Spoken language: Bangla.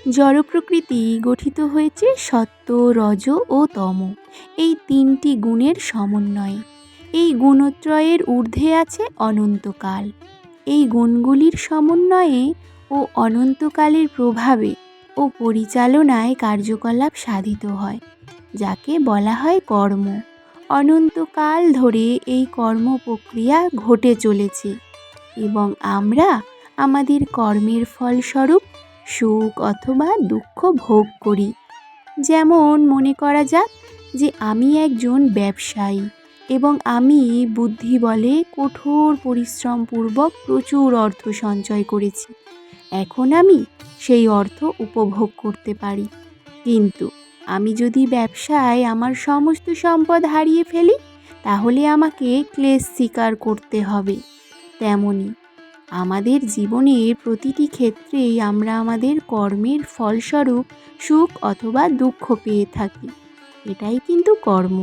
জড় প্রকৃতি গঠিত হয়েছে সত্ত্ব, রজ ও তম এই তিনটি গুণের সমন্বয়ে। এই গুণত্রয়ের ঊর্ধ্বে আছে অনন্তকাল। এই গুণগুলির সমন্বয়ে ও অনন্তকালের প্রভাবে ও পরিচালনায় কার্যকলাপ সাধিত হয়, যাকে বলা হয় কর্ম। অনন্তকাল ধরে এই কর্ম প্রক্রিয়া ঘটে চলেছে এবং আমরা আমাদের কর্মের ফলস্বরূপ সুখ অথবা দুঃখ ভোগ করি। যেমন মনে করা যাক যে আমি একজন ব্যবসায়ী এবং আমি বুদ্ধি বলে কঠোর পরিশ্রমপূর্বক প্রচুর অর্থ সঞ্চয় করেছি। এখন আমি সেই অর্থ উপভোগ করতে পারি। কিন্তু আমি যদি ব্যবসায় আমার সমস্ত সম্পদ হারিয়ে ফেলি, তাহলে আমাকে ক্লেশ স্বীকার করতে হবে। তেমনি আমাদের জীবনের প্রতিটি ক্ষেত্রেই আমরা আমাদের কর্মের ফলস্বরূপ সুখ অথবা দুঃখ পেয়ে থাকি। এটাই কিন্তু কর্ম।